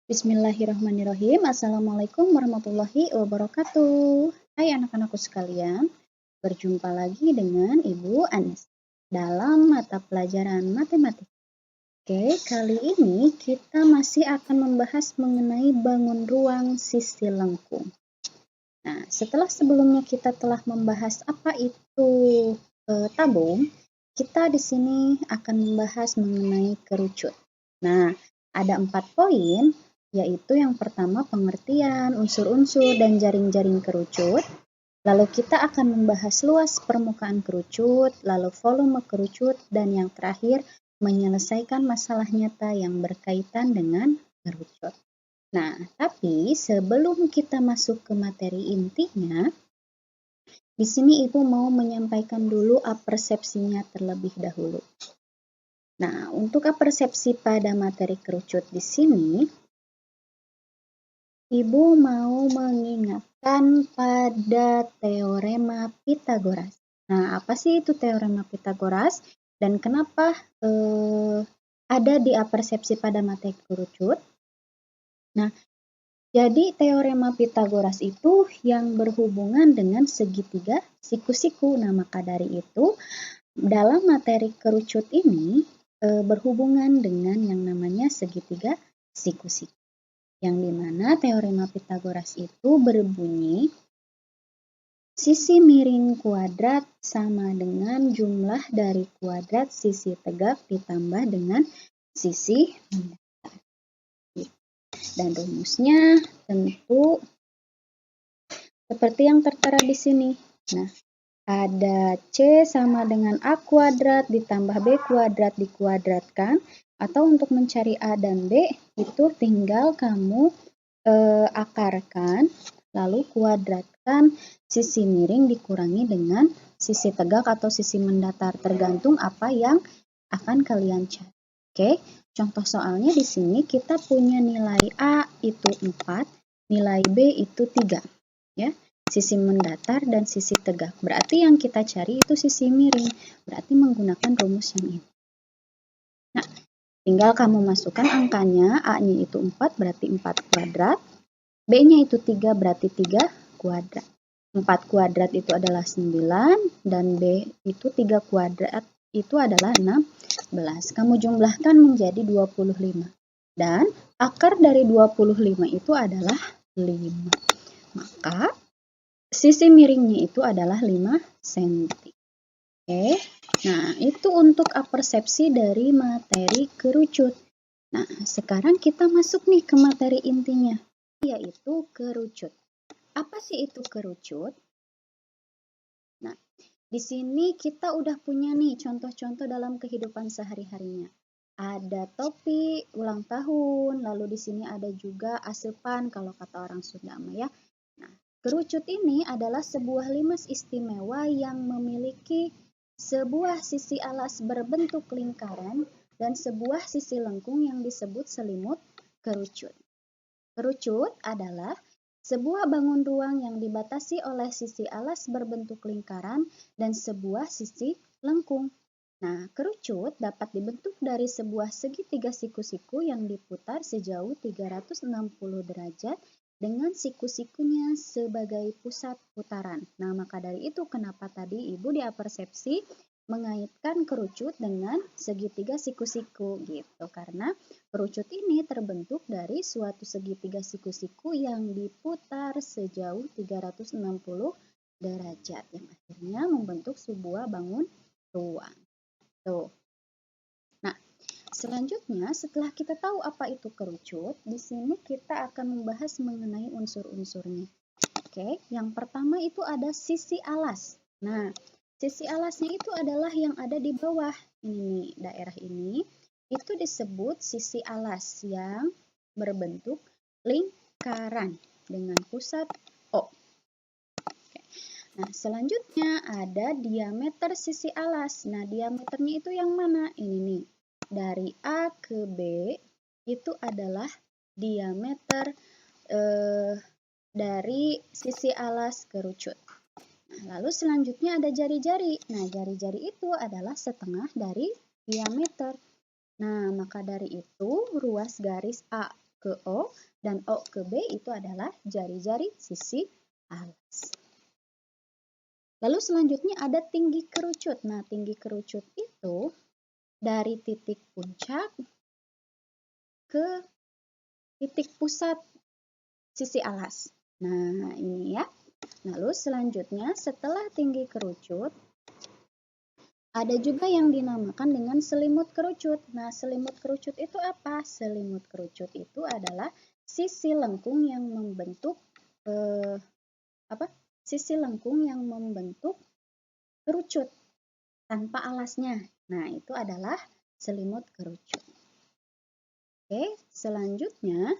Bismillahirrahmanirrahim. Assalamualaikum warahmatullahi wabarakatuh. Hai anak-anakku sekalian, berjumpa lagi dengan Ibu Anis dalam mata pelajaran matematika. Oke, kali ini kita masih akan membahas mengenai bangun ruang sisi lengkung. Nah, setelah sebelumnya kita telah membahas apa itu tabung, kita di sini akan membahas mengenai kerucut. Nah, ada 4 poin, yaitu yang pertama pengertian, unsur-unsur, dan jaring-jaring kerucut. Lalu kita akan membahas luas permukaan kerucut, lalu volume kerucut, dan yang terakhir menyelesaikan masalah nyata yang berkaitan dengan kerucut. Nah, tapi sebelum kita masuk ke materi intinya, di sini Ibu mau menyampaikan dulu apersepsinya terlebih dahulu. Nah, untuk apersepsi pada materi kerucut di sini, Ibu mau mengingatkan pada teorema Pythagoras. Nah, apa sih itu teorema Pythagoras dan kenapa ada di apersepsi pada materi kerucut? Nah, jadi teorema Pythagoras itu yang berhubungan dengan segitiga siku-siku. Nah, maka dari itu dalam materi kerucut ini berhubungan dengan yang namanya segitiga siku-siku. Yang dimana teorema Pythagoras itu berbunyi sisi miring kuadrat sama dengan jumlah dari kuadrat sisi tegak ditambah dengan sisi mendatar. Dan rumusnya tentu seperti yang tertera di sini. Nah, ada C sama dengan A kuadrat ditambah B kuadrat dikuadratkan. Atau untuk mencari A dan B, itu tinggal kamu akarkan, lalu kuadratkan sisi miring dikurangi dengan sisi tegak atau sisi mendatar, tergantung apa yang akan kalian cari. Oke, contoh soalnya di sini kita punya nilai A itu 4, nilai B itu 3. Ya, sisi mendatar dan sisi tegak. Berarti yang kita cari itu sisi miring. Berarti menggunakan rumus yang ini. Nah, tinggal kamu masukkan angkanya. A-nya itu 4, berarti 4 kuadrat. B-nya itu 3, berarti 3 kuadrat. 4 kuadrat itu adalah 9, dan B itu 3 kuadrat itu adalah 16. Kamu jumlahkan menjadi 25. Dan akar dari 25 itu adalah 5. Maka sisi miringnya itu adalah 5 cm. Oke, nah itu untuk apersepsi dari materi kerucut. Nah, sekarang kita masuk nih ke materi intinya, yaitu kerucut. Apa sih itu kerucut? Nah, di sini kita udah punya nih contoh-contoh dalam kehidupan sehari-harinya. Ada topi ulang tahun, lalu di sini ada juga asepan kalau kata orang Sunda ya. Nah, kerucut ini adalah sebuah limas istimewa yang memiliki sebuah sisi alas berbentuk lingkaran dan sebuah sisi lengkung yang disebut selimut kerucut. Kerucut adalah sebuah bangun ruang yang dibatasi oleh sisi alas berbentuk lingkaran dan sebuah sisi lengkung. Nah, kerucut dapat dibentuk dari sebuah segitiga siku-siku yang diputar sejauh 360 derajat dengan siku-sikunya sebagai pusat putaran. Nah, maka dari itu kenapa tadi Ibu diapersepsi mengaitkan kerucut dengan segitiga siku-siku gitu. Karena kerucut ini terbentuk dari suatu segitiga siku-siku yang diputar sejauh 360 derajat yang akhirnya membentuk sebuah bangun ruang. Tuh. Nah, selanjutnya setelah kita tahu apa itu kerucut, di sini kita akan membahas mengenai unsur-unsurnya. Oke, yang pertama itu ada sisi alas. Nah, sisi alasnya itu adalah yang ada di bawah ini nih, daerah ini. Itu disebut sisi alas yang berbentuk lingkaran dengan pusat O. Nah, selanjutnya ada diameter sisi alas. Nah, diameternya itu yang mana? Ini nih. Dari A ke B itu adalah diameter dari sisi alas kerucut. Nah, lalu selanjutnya ada jari-jari. Nah, jari-jari itu adalah setengah dari diameter. Nah, maka dari itu ruas garis A ke O, dan O ke B itu adalah jari-jari sisi alas. Lalu selanjutnya ada tinggi kerucut. Nah, tinggi kerucut itu dari titik puncak ke titik pusat sisi alas. Nah, ini ya. Lalu selanjutnya setelah tinggi kerucut, ada juga yang dinamakan dengan selimut kerucut. Nah, selimut kerucut itu apa? Selimut kerucut itu adalah sisi lengkung yang membentuk sisi lengkung yang membentuk kerucut tanpa alasnya. Nah, itu adalah selimut kerucut. Oke, selanjutnya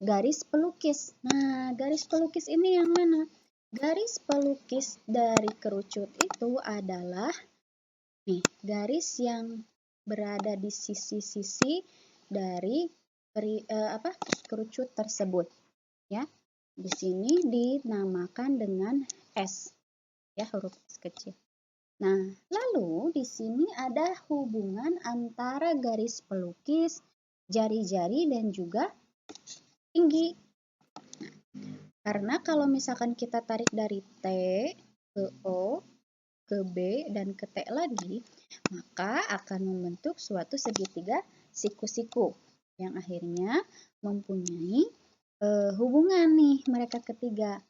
garis pelukis. Nah, garis pelukis ini yang mana? Garis pelukis dari kerucut itu adalah garis yang berada di sisi-sisi dari kerucut tersebut. Ya, di sini dinamakan dengan S, ya, huruf S kecil. Nah, lalu di sini ada hubungan antara garis pelukis, jari-jari, dan juga tinggi. Karena kalau misalkan kita tarik dari T ke O, ke B, dan ke T lagi, maka akan membentuk suatu segitiga siku-siku yang akhirnya mempunyai hubungan nih mereka ketiga,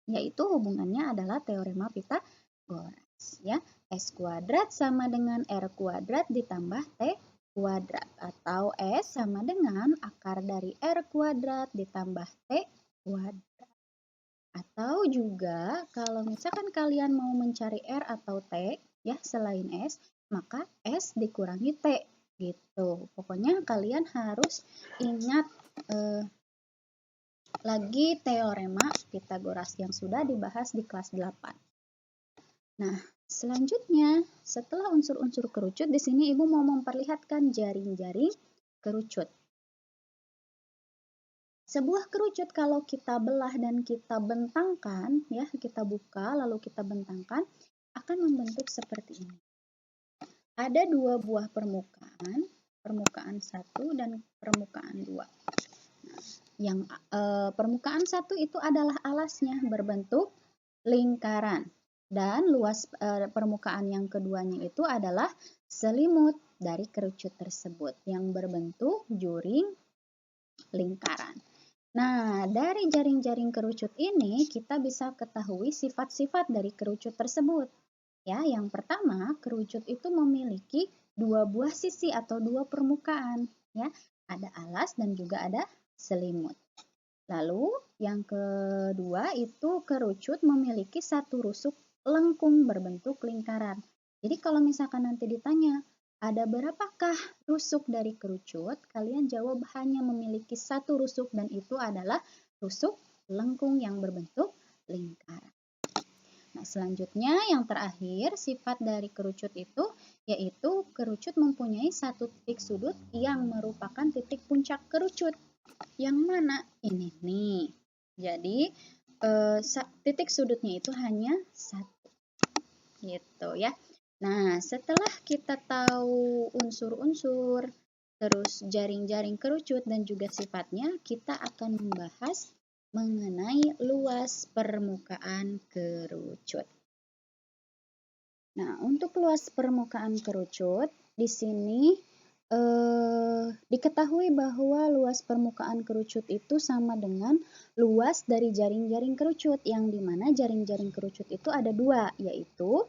yaitu hubungannya adalah teorema Pythagoras, ya. S kuadrat sama dengan R kuadrat ditambah T kuadrat, atau S sama dengan akar dari R kuadrat ditambah T kuadrat. Atau juga kalau misalkan kalian mau mencari R atau T, ya, selain S, maka S dikurangi T, gitu. Pokoknya kalian harus ingat lagi teorema Pythagoras yang sudah dibahas di kelas 8. Nah, selanjutnya setelah unsur-unsur kerucut, di sini Ibu mau memperlihatkan jaring-jaring kerucut. Sebuah kerucut kalau kita belah dan kita bentangkan, ya, kita buka lalu kita bentangkan, akan membentuk seperti ini. Ada dua buah permukaan, permukaan 1 dan permukaan 2. Nah, yang permukaan 1 itu adalah alasnya berbentuk lingkaran, dan luas permukaan yang keduanya itu adalah selimut dari kerucut tersebut yang berbentuk juring lingkaran. Nah, dari jaring-jaring kerucut ini kita bisa ketahui sifat-sifat dari kerucut tersebut. Ya, yang pertama, kerucut itu memiliki dua buah sisi atau dua permukaan, ya. Ada alas dan juga ada selimut. Lalu, yang kedua itu kerucut memiliki satu rusuk lengkung berbentuk lingkaran. Jadi kalau misalkan nanti ditanya, ada berapakah rusuk dari kerucut? Kalian jawab hanya memiliki satu rusuk, dan itu adalah rusuk lengkung yang berbentuk lingkaran. Nah, selanjutnya yang terakhir sifat dari kerucut itu yaitu kerucut mempunyai satu titik sudut yang merupakan titik puncak kerucut. Yang mana? Ini nih. Jadi titik sudutnya itu hanya satu. Gitu ya. Nah, setelah kita tahu unsur-unsur, terus jaring-jaring kerucut dan juga sifatnya, kita akan membahas mengenai luas permukaan kerucut. Nah, untuk luas permukaan kerucut, di sini diketahui bahwa luas permukaan kerucut itu sama dengan luas dari jaring-jaring kerucut, yang dimana jaring-jaring kerucut itu ada dua, yaitu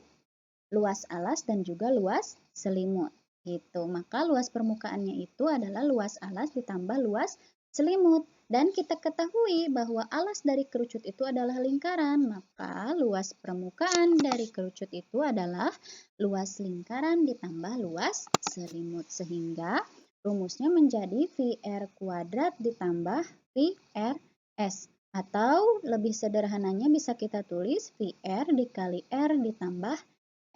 luas alas dan juga luas selimut. Gitu. Maka luas permukaannya itu adalah luas alas ditambah luas selimut. Dan kita ketahui bahwa alas dari kerucut itu adalah lingkaran, maka luas permukaan dari kerucut itu adalah luas lingkaran ditambah luas selimut. Sehingga rumusnya menjadi VR kuadrat ditambah VRS. Atau lebih sederhananya bisa kita tulis VR dikali R ditambah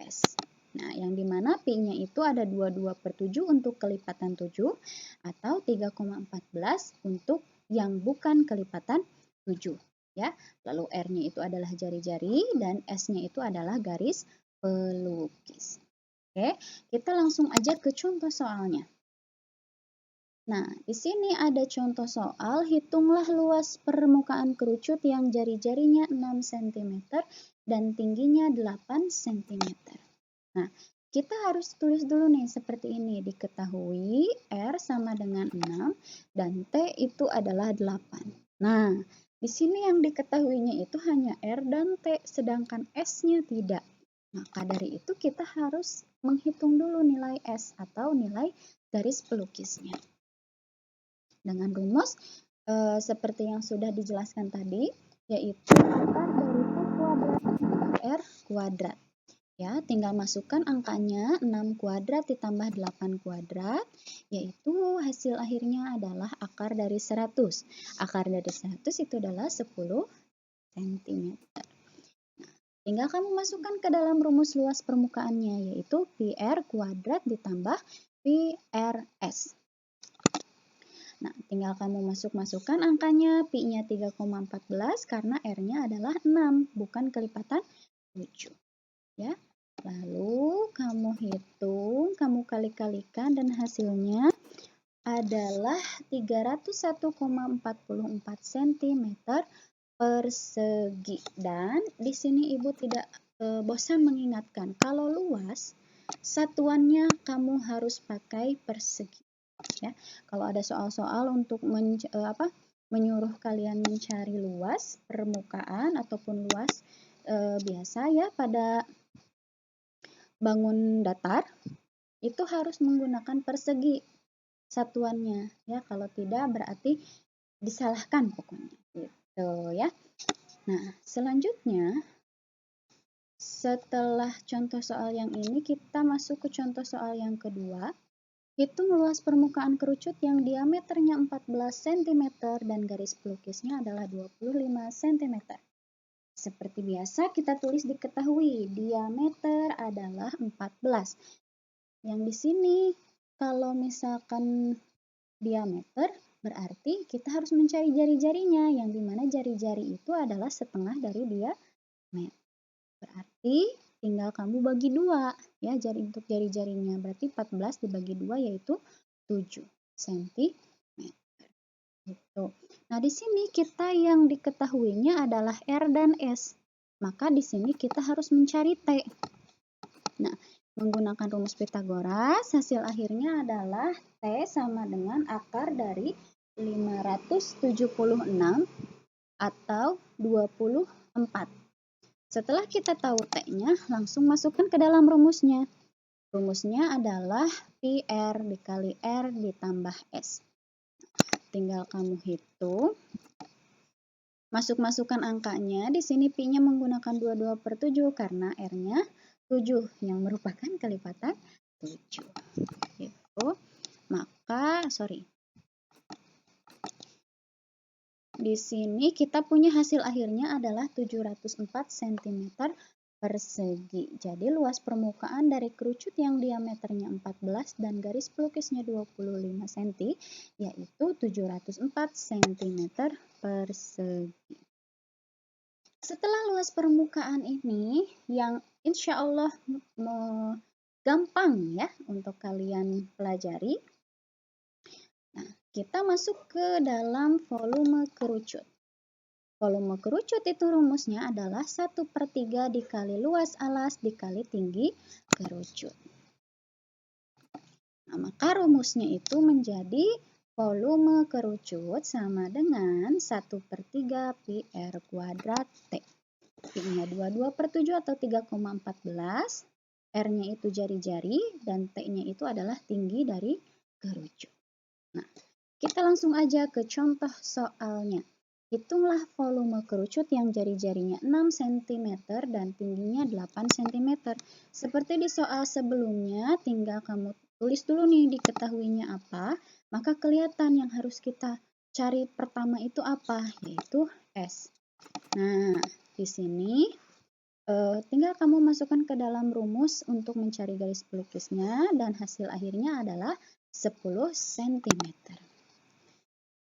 S. Nah, yang dimana Pi-nya itu ada 22/7 untuk kelipatan 7 atau 3,14 untuk yang bukan kelipatan 7. Ya. Lalu R-nya itu adalah jari-jari dan S-nya itu adalah garis pelukis. Oke, kita langsung aja ke contoh soalnya. Nah, di sini ada contoh soal, hitunglah luas permukaan kerucut yang jari-jarinya 6 cm dan tingginya 8 cm. Nah, kita harus tulis dulu nih seperti ini. Diketahui R sama dengan 6 dan T itu adalah 8. Nah, di sini yang diketahuinya itu hanya R dan T, sedangkan S-nya tidak. Maka dari itu kita harus menghitung dulu nilai S atau nilai garis pelukisnya. Dengan rumus seperti yang sudah dijelaskan tadi, yaitu akar dari T kuadrat ditambah R kuadrat. Ya, tinggal masukkan angkanya 6 kuadrat ditambah 8 kuadrat, yaitu hasil akhirnya adalah akar dari 100. Akar dari 100 itu adalah 10 cm. Tinggal kamu masukkan ke dalam rumus luas permukaannya, yaitu PR kuadrat ditambah PRS. Nah, tinggal kamu masukkan angkanya, Pi-nya 3,14 karena R-nya adalah 6, bukan kelipatan 7. Ya. Lalu kamu hitung, kamu kali-kalikan dan hasilnya adalah 301,44 cm persegi. Dan di sini Ibu tidak bosan mengingatkan, kalau luas satuannya kamu harus pakai persegi. Ya, kalau ada soal-soal untuk menyuruh kalian mencari luas permukaan ataupun luas biasa ya pada bangun datar, itu harus menggunakan persegi satuannya ya, kalau tidak berarti disalahkan pokoknya gitu ya. Nah, selanjutnya setelah contoh soal yang ini kita masuk ke contoh soal yang kedua. Hitung luas permukaan kerucut yang diameternya 14 cm dan garis pelukisnya adalah 25 cm. Seperti biasa kita tulis diketahui, diameter adalah 14. Yang di sini kalau misalkan diameter berarti kita harus mencari jari-jarinya, yang dimana jari-jari itu adalah setengah dari diameter. Berarti tinggal kamu bagi 2 ya, untuk jari-jarinya. Berarti 14 dibagi 2 yaitu 7 cm. Gitu. Nah, di sini kita yang diketahuinya adalah R dan S. Maka di sini kita harus mencari T. Nah, menggunakan rumus Pitagoras, hasil akhirnya adalah T sama dengan akar dari 576 atau 24. Setelah kita tahu T-nya, langsung masukkan ke dalam rumusnya. Rumusnya adalah Pi R dikali R ditambah S. Tinggal kamu hitung. Masukkan angkanya. Di sini Pi-nya menggunakan 22/7 karena R-nya 7 yang merupakan kelipatan 7. Gitu. Di sini kita punya hasil akhirnya adalah 704 cm persegi. Jadi luas permukaan dari kerucut yang diameternya 14 dan garis pelukisnya 25 cm yaitu 704 cm persegi. Setelah luas permukaan ini yang insya Allah gampang ya untuk kalian pelajari. Nah, kita masuk ke dalam volume kerucut. Volume kerucut itu rumusnya adalah 1/3 dikali luas alas dikali tinggi kerucut. Nah, maka rumusnya itu menjadi volume kerucut sama dengan 1/3 Pi R kuadrat T. Pi-nya 22/7 atau 3,14. R-nya itu jari-jari dan T-nya itu adalah tinggi dari kerucut. Nah, kita langsung aja ke contoh soalnya. Hitunglah volume kerucut yang jari-jarinya 6 cm dan tingginya 8 cm. Seperti di soal sebelumnya, tinggal kamu tulis dulu nih diketahuinya apa, maka kelihatan yang harus kita cari pertama itu apa, yaitu S. Nah, di sini tinggal kamu masukkan ke dalam rumus untuk mencari garis pelukisnya dan hasil akhirnya adalah 10 cm.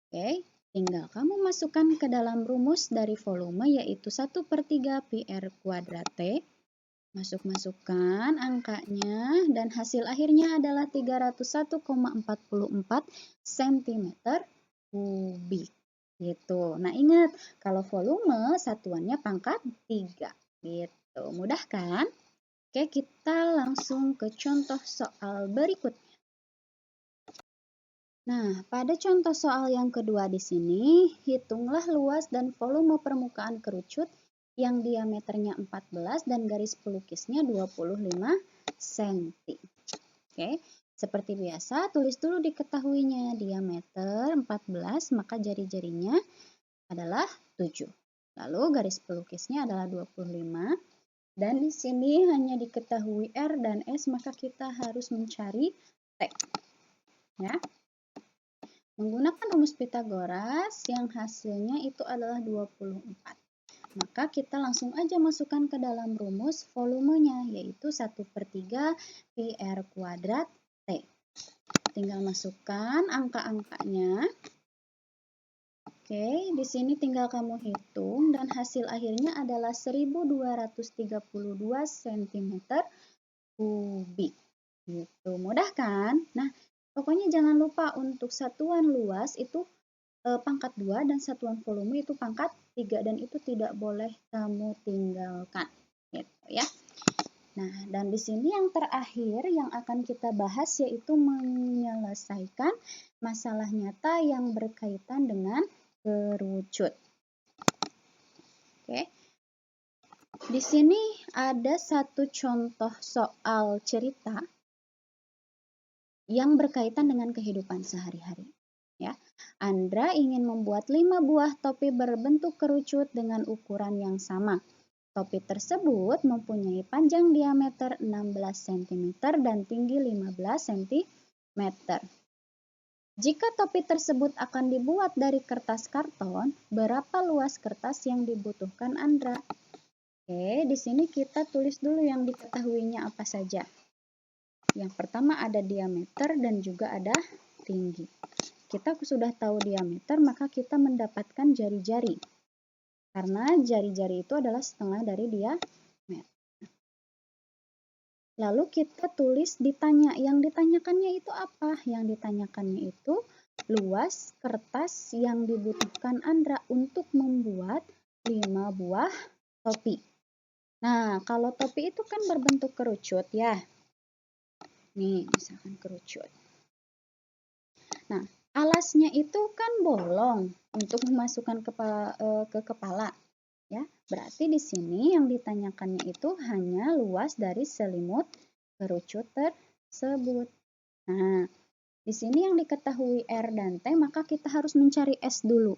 Oke, tinggal kamu masukkan ke dalam rumus dari volume yaitu 1/3 Pi R kuadrat T. Masukkan angkanya dan hasil akhirnya adalah 301,44 cm kubik. Gitu. Nah, ingat kalau volume satuannya pangkat 3. Gitu. Mudah kan? Oke, kita langsung ke contoh soal berikutnya. Nah, pada contoh soal yang kedua di sini, hitunglah luas dan volume permukaan kerucut yang diameternya 14 dan garis pelukisnya 25 cm. Oke, seperti biasa, tulis dulu diketahuinya diameter 14, maka jari-jarinya adalah 7. Lalu garis pelukisnya adalah 25. Dan di sini hanya diketahui R dan S, maka kita harus mencari T. Ya. Menggunakan rumus Pythagoras yang hasilnya itu adalah 24. Maka kita langsung aja masukkan ke dalam rumus volumenya, yaitu 1/3 pi R kuadrat T. Tinggal masukkan angka-angkanya. Oke, di sini tinggal kamu hitung dan hasil akhirnya adalah 1232 cm kubik. Gitu, mudah kan? Nah, pokoknya jangan lupa untuk satuan luas itu pangkat 2 dan satuan volume itu pangkat 3 dan itu tidak boleh kamu tinggalkan. Gitu ya. Nah, dan di sini yang terakhir yang akan kita bahas yaitu menyelesaikan masalah nyata yang berkaitan dengan kerucut. Oke. Di sini ada satu contoh soal cerita yang berkaitan dengan kehidupan sehari-hari. Ya, Andra ingin membuat 5 buah topi berbentuk kerucut dengan ukuran yang sama. Topi tersebut mempunyai panjang diameter 16 cm dan tinggi 15 cm. Jika topi tersebut akan dibuat dari kertas karton, berapa luas kertas yang dibutuhkan Andra? Oke, di sini kita tulis dulu yang diketahuinya apa saja. Yang pertama ada diameter dan juga ada tinggi. Kita sudah tahu diameter, maka kita mendapatkan jari-jari. Karena jari-jari itu adalah setengah dari diameter. Lalu kita tulis ditanya. Yang ditanyakannya itu apa? Yang ditanyakannya itu luas kertas yang dibutuhkan Andra untuk membuat 5 buah topi. Nah, kalau topi itu kan berbentuk kerucut ya. Nih, misalkan kerucut. Nah, alasnya itu kan bolong untuk memasukkan ke kepala, ya. Berarti di sini yang ditanyakannya itu hanya luas dari selimut kerucut tersebut. Nah, di sini yang diketahui R dan T, maka kita harus mencari S dulu.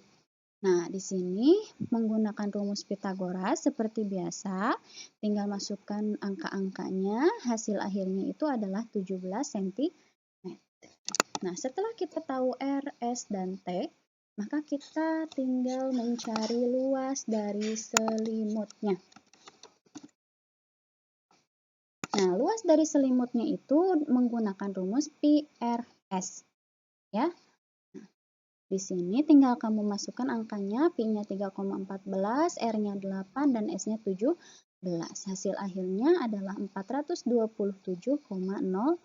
Nah, di sini menggunakan rumus Pythagoras seperti biasa, tinggal masukkan angka-angkanya, hasil akhirnya itu adalah 17 cm. Nah, setelah kita tahu R, S, dan T, maka kita tinggal mencari luas dari selimutnya. Nah, luas dari selimutnya itu menggunakan rumus Pi R S. Ya. Nah, di sini tinggal kamu masukkan angkanya, Pi-nya 3,14, R-nya 8, dan S-nya 17. Hasil akhirnya adalah 427,04.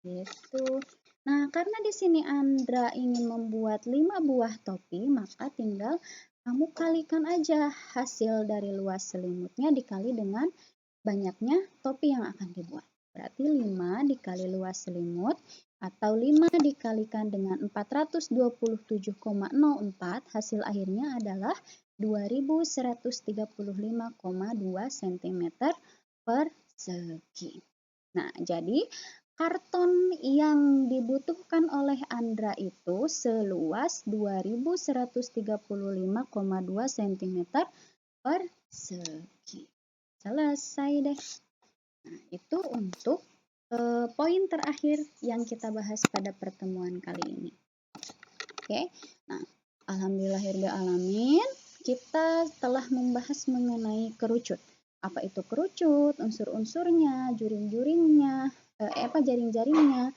Gitu. Nah, karena di sini Andra ingin membuat 5 buah topi, maka tinggal kamu kalikan aja hasil dari luas selimutnya dikali dengan banyaknya topi yang akan dibuat. Berarti 5 dikali luas selimut atau 5 dikalikan dengan 427,04, hasil akhirnya adalah 2135,2 cm persegi. Nah, jadi karton yang dibutuhkan oleh Andra itu seluas 2135,2 cm persegi. Selesai deh. Nah, itu untuk poin terakhir yang kita bahas pada pertemuan kali ini. Oke. Nah, alhamdulillahirrahmanirrahim, kita telah membahas mengenai kerucut. Apa itu kerucut, unsur-unsurnya, juring-juringnya, jaring-jaringnya,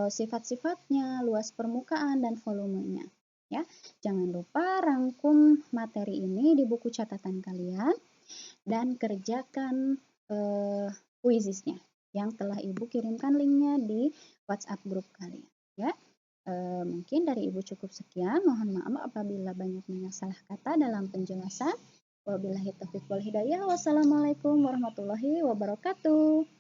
sifat-sifatnya, luas permukaan, dan volumenya. Ya, jangan lupa rangkum materi ini di buku catatan kalian dan kerjakan Quiziznya yang telah Ibu kirimkan linknya di WhatsApp grup kalian ya. Mungkin dari Ibu cukup sekian. Mohon maaf apabila banyak salah kata dalam penjelasan. Wabillahi taufiq wal hidayah. Wassalamualaikum warahmatullahi wabarakatuh.